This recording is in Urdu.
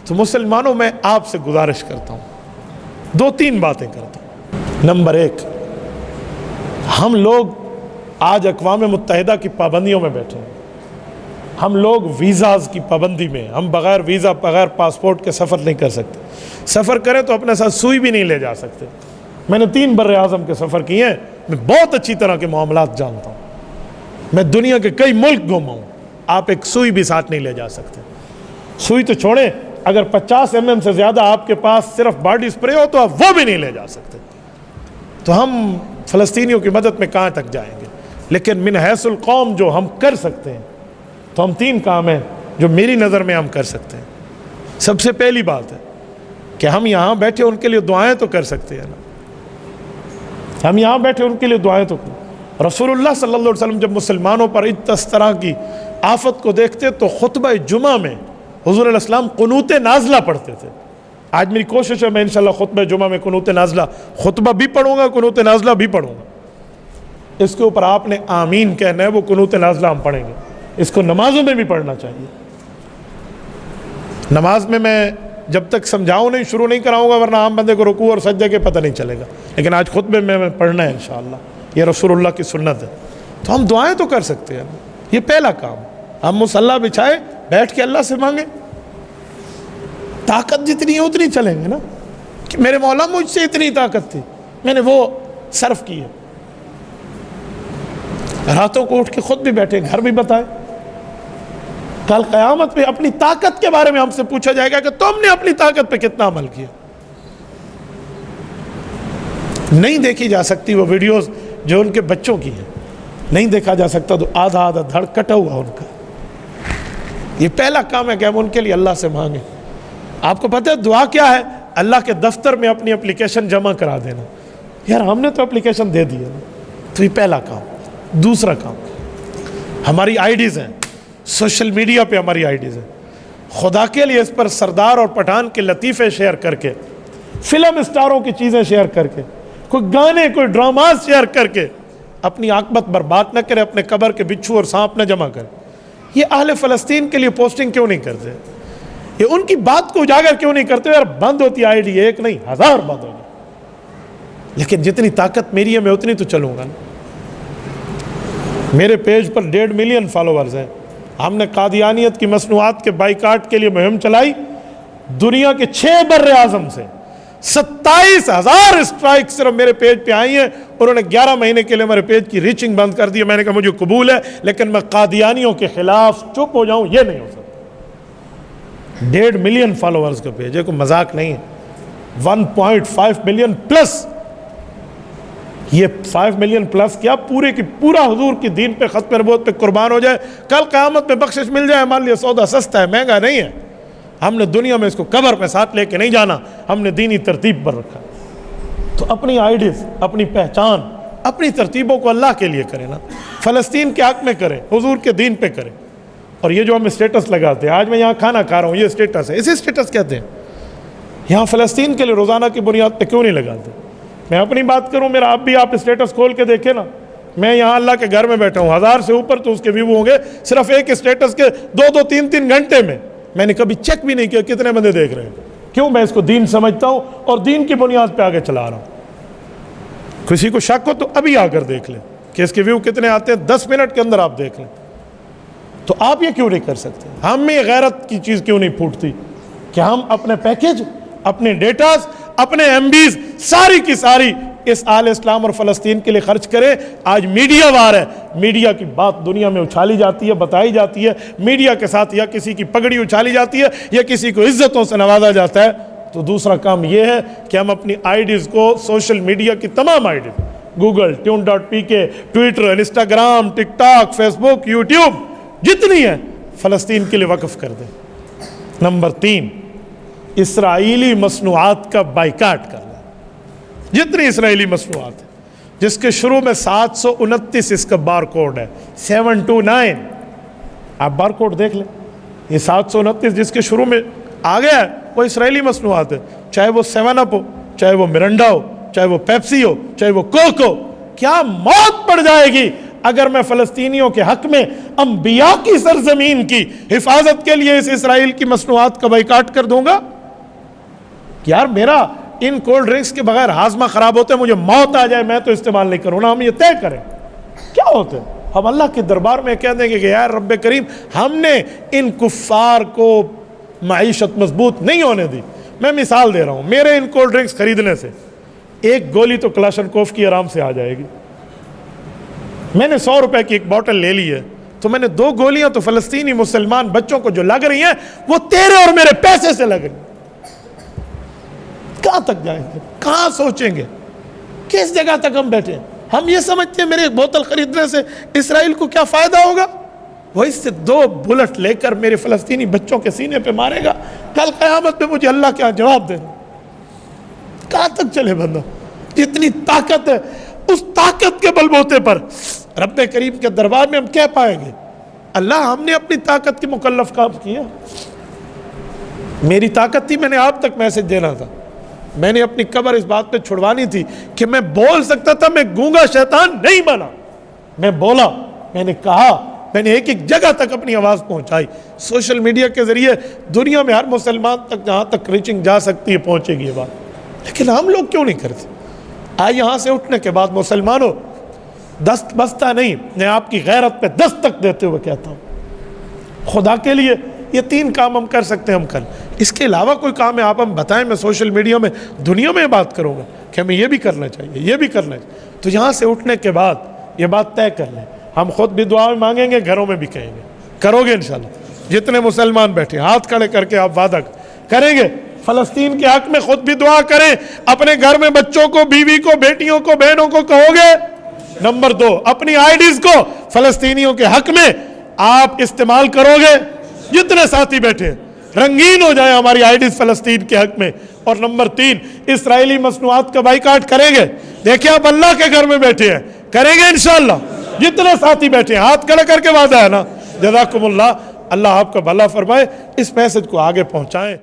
تو مسلمانوں میں آپ سے گزارش کرتا ہوں، 2-3 باتیں کرتا ہوں۔ نمبر 1، ہم لوگ آج اقوام متحدہ کی پابندیوں میں بیٹھے ہیں، ہم لوگ ویزاز کی پابندی میں، ہم بغیر ویزا بغیر پاسپورٹ کے سفر نہیں کر سکتے، سفر کریں تو اپنے ساتھ سوئی بھی نہیں لے جا سکتے۔ میں نے 3 بر اعظم کے سفر کیے ہیں، میں بہت اچھی طرح کے معاملات جانتا ہوں، میں دنیا کے کئی ملک گھوما ہوں، آپ ایک سوئی بھی ساتھ نہیں لے جا سکتے۔ سوئی تو چھوڑیں، اگر 50 mm سے زیادہ آپ کے پاس صرف باڈی اسپرے ہو تو آپ وہ بھی نہیں لے جا سکتے۔ تو ہم فلسطینیوں کی مدد میں کہاں تک جائیں گے؟ لیکن من حیث القوم جو ہم کر سکتے ہیں تو ہم 3 کام ہیں جو میری نظر میں ہم کر سکتے ہیں۔ سب سے پہلی بات ہے کہ ہم یہاں بیٹھے ان کے لیے دعائیں تو کر سکتے ہیں نا، ہم یہاں بیٹھے ان کے لیے دعائیں تو کریں۔ رسول اللہ صلی اللہ علیہ وسلم جب مسلمانوں پر اس طرح کی آفت کو دیکھتے تو خطبہ جمعہ میں حضور علیہ السلام قنوت نازلہ پڑھتے تھے۔ آج میری کوشش ہے میں انشاءاللہ خطبہ جمعہ میں قنوت نازلہ خطبہ بھی پڑھوں گا، قنوت نازلہ بھی پڑھوں گا۔ اس کے اوپر آپ نے آمین کہنا ہے، وہ قنوت نازلہ ہم پڑھیں گے۔ اس کو نمازوں میں بھی پڑھنا چاہیے۔ نماز میں جب تک سمجھاؤں نہیں، شروع نہیں کراؤں گا، ورنہ عام بندے کو رکوع اور سجدے کے پتہ نہیں چلے گا، لیکن آج خطبے میں پڑھنا ہے انشاءاللہ، یہ رسول اللہ کی سنت ہے۔ تو ہم دعائیں تو کر سکتے ہیں، یہ پہلا کام۔ ہم مصلی بچھائے بیٹھ کے اللہ سے مانگیں، طاقت جتنی ہے اتنی چلیں گے نا، کہ میرے مولا مجھ سے اتنی طاقت تھی، میں نے وہ صرف کی ہے۔ راتوں کو اٹھ کے خود بھی بیٹھے، گھر بھی بتائے، کل قیامت میں اپنی طاقت کے بارے میں ہم سے پوچھا جائے گا کہ تم نے اپنی طاقت پہ کتنا عمل کیا۔ نہیں دیکھی جا سکتی وہ ویڈیوز جو ان کے بچوں کی ہیں، نہیں دیکھا جا سکتا تو آدھا دھڑ کٹا ہوا ان کا۔ یہ پہلا کام ہے کہ ہم ان کے لیے اللہ سے مانگیں۔ آپ کو پتہ ہے دعا کیا ہے؟ اللہ کے دفتر میں اپنی اپلیکیشن جمع کرا دینا۔ یار ہم نے تو اپلیکیشن دے دی ہے، تو یہ پہلا کام۔ دوسرا کام، ہماری آئی ڈیز ہیں، سوشل میڈیا پہ ہماری آئی ڈیز ہیں، خدا کے لیے اس پر سردار اور پٹھان کے لطیفے شیئر کر کے، فلم اسٹاروں کی چیزیں شیئر کر کے، کوئی گانے کوئی ڈراماز شیئر کر کے اپنی عاقبت برباد نہ کرے، اپنے قبر کے بچھو اور سانپ نہ جمع کرے۔ یہ اہل فلسطین کے لیے پوسٹنگ کیوں نہیں کرتے؟ یہ ان کی بات کو اجاگر کیوں نہیں کرتے؟ یار بند ہوتی آئی ڈی، ایک نہیں 1000 بند ہوگی، لیکن جتنی طاقت میری ہے میں اتنی تو چلوں گا نا۔ میرے پیج پر 1.5 ملین فالوورز ہیں۔ ہم نے قادیانیت کی مصنوعات کے بائیکاٹ کے لیے مہم چلائی، دنیا کے 6 بر اعظم سے 27,000 اسٹرائک صرف میرے پیج پہ آئی ہیں۔ انہوں نے 11 مہینے کے لیے ہمارے پیج کی ریچنگ بند کر دی ہے۔ میں نے کہا مجھے قبول ہے، لیکن میں قادیانیوں کے خلاف چپ ہو جاؤں یہ نہیں ہو سکتا۔ 1.5 ملین فالوورز کا پیج ہے، کوئی مذاق نہیں ہے۔ 1.5 ملین پلس، یہ 5 ملین پلس کیا پورے کی پورا حضور کی دین پہ، ختم نبوت پہ قربان ہو جائے، کل قیامت میں بخشش مل جائے، ہمارے لیے سودا سستا ہے، مہنگا نہیں ہے۔ ہم نے دنیا میں اس کو قبر پہ ساتھ لے کے نہیں جانا، ہم نے دینی ترتیب پر رکھا۔ تو اپنی آئیڈیز، اپنی پہچان، اپنی ترتیبوں کو اللہ کے لیے کریں نا، فلسطین کے حق میں کریں، حضور کے دین پہ کریں۔ اور یہ جو ہم اسٹیٹس لگاتے ہیں، آج میں یہاں کھانا کھا رہا ہوں، یہ اسٹیٹس ہے، اسے اسٹیٹس کہتے ہیں۔ یہاں فلسطین کے لیے روزانہ کی بنیاد پہ کیوں نہیں لگاتے؟ میں اپنی بات کروں، میرا اب بھی آپ اسٹیٹس کھول کے دیکھیں نا، میں یہاں اللہ کے گھر میں بیٹھا ہوں، 1000 سے اوپر تو اس کے ویو ہوں گے صرف ایک اسٹیٹس کے 2-2 3-3 گھنٹے میں۔ میں نے کبھی چیک بھی نہیں کیا کتنے بندے دیکھ رہے ہیں۔ کیوں؟ میں اس کو دین سمجھتا ہوں اور دین کی بنیاد پہ آگے چلا رہا ہوں۔ کسی کو شک ہو تو ابھی آ کر دیکھ لیں کہ اس کے ویو کتنے آتے ہیں، 10 منٹ کے اندر آپ دیکھ لیں۔ تو آپ یہ کیوں نہیں کر سکتے؟ ہم میں غیرت کی چیز کیوں نہیں پھوٹتی کہ ہم اپنے پیکج، اپنے ڈیٹاز، اپنے ایم بیز ساری کی ساری اس اہل اسلام اور فلسطین کے لیے خرچ کریں؟ آج میڈیا وار ہے، میڈیا کی بات دنیا میں اچھالی جاتی ہے، بتائی جاتی ہے، میڈیا کے ساتھ یا کسی کی پگڑی اچھالی جاتی ہے یا کسی کو عزتوں سے نوازا جاتا ہے۔ تو دوسرا کام یہ ہے کہ ہم اپنی آئی ڈیز کو، سوشل میڈیا کی تمام IDs, Google, tune.pk، Twitter, Instagram, TikTok, Facebook, YouTube, جتنی ہے فلسطین کے لیے وقف کر دیں۔ نمبر 3، اسرائیلی مصنوعات کا بائیکاٹ کر لیں۔ جتنی اسرائیلی مصنوعات ہیں، جس کے شروع میں 729 اس کا بار کوڈ ہے، 729، آپ بار کوڈ دیکھ لیں، یہ 729 جس کے شروع میں آ گیا ہے وہ اسرائیلی مصنوعات ہے، چاہے وہ 7 اپ ہو، چاہے وہ مرنڈا ہو، چاہے وہ پیپسی ہو، چاہے وہ کوک ہو۔ کیا موت پڑ جائے گی اگر میں فلسطینیوں کے حق میں انبیاء کی سرزمین کی حفاظت کے لیے اس اسرائیل کی مصنوعات کا بائیکاٹ کر دوں گا، یار میرا ان کولڈ ڈرنکس کے بغیر ہاضمہ خراب ہوتا ہے، مجھے موت آ جائے میں تو استعمال نہیں کروں نا، ہم یہ طے کریں کیا ہوتا ہے؟ ہم اللہ کے دربار میں کہہ دیں گے کہ یار رب کریم ہم نے ان کفار کو معیشت مضبوط نہیں ہونے دی۔ میں مثال دے رہا ہوں، میرے ان کولڈ ڈرنکس خریدنے سے ایک گولی تو کلاشنکوف کی آرام سے آ جائے گی، میں نے 100 روپے کی ایک بوٹل لے لی ہے تو میں نے 2 گولیاں تو فلسطینی مسلمان بچوں کو جو لگ رہی ہیں وہ تیرے اور میرے پیسے سے لگ رہی ہیں۔ کہاں تک جائیں گے؟ کہاں سوچیں گے؟ کس جگہ تک ہم بیٹھے ہیں؟ ہم یہ سمجھتے ہیں میرے ایک بوتل خریدنے سے اسرائیل کو کیا فائدہ ہوگا؟ وہ اس سے 2 بلٹ لے کر میرے فلسطینی بچوں کے سینے پہ مارے گا، کل قیامت میں مجھے اللہ کیا جواب دے گا؟ کہاں تک چلے بندہ؟ جتنی طاقت ہے اس طاقت کے بل بوتے پر رب کریم کے دربار میں ہم کہہ پائیں گے اللہ ہم نے اپنی طاقت کے مکلف کام کیا، میری طاقت تھی میں نے آپ تک میسج دینا تھا، میں نے اپنی قبر اس بات پہ چھڑوانی تھی کہ میں بول سکتا تھا، میں گونگا شیطان نہیں بنا، میں بولا، میں نے کہا، میں نے ایک جگہ تک اپنی آواز پہنچائی، سوشل میڈیا کے ذریعے دنیا میں ہر مسلمان تک جہاں تک ریچنگ جا سکتی ہے پہنچے گی یہ بات، لیکن ہم لوگ کیوں نہیں کرتے؟ آج یہاں سے اٹھنے کے بعد مسلمانوں دست بستہ نہیں، میں آپ کی غیرت پہ دستک دیتے ہوئے کہتا ہوں خدا کے لیے یہ 3 کام ہم کر سکتے ہیں ہم کل، اس کے علاوہ کوئی کام ہے آپ ہم بتائیں، میں سوشل میڈیا میں دنیا میں بات کروں گا کہ ہمیں یہ بھی کرنا چاہیے، یہ بھی کرنا چاہیے، تو یہاں سے اٹھنے کے بعد یہ بات طے کر لیں، ہم خود بھی دعا میں مانگیں گے، گھروں میں بھی کہیں گے، کرو گے انشاءاللہ، جتنے مسلمان بیٹھے ہاتھ کھڑے کر کے آپ وعدہ کریں گے فلسطین کے حق میں خود بھی دعا کریں، اپنے گھر میں بچوں کو، بیوی کو، بیٹیوں کو، بہنوں کو کہو گے۔ نمبر 2، اپنی آئی ڈیز کو فلسطینیوں کے حق میں آپ استعمال کرو گے، جتنے ساتھی بیٹھے رنگین ہو جائے ہماری آئی ڈیز فلسطین کے حق میں۔ اور نمبر 3، اسرائیلی مصنوعات کا بائیکاٹ کریں گے، دیکھیں آپ اللہ کے گھر میں بیٹھے ہیں، کریں گے انشاءاللہ، جتنے ساتھی بیٹھے ہیں ہاتھ کھڑے کر کے وعدہ ہے نا۔ جزاکم اللہ، اللہ آپ کا بھلا فرمائے، اس میسج کو آگے پہنچائیں۔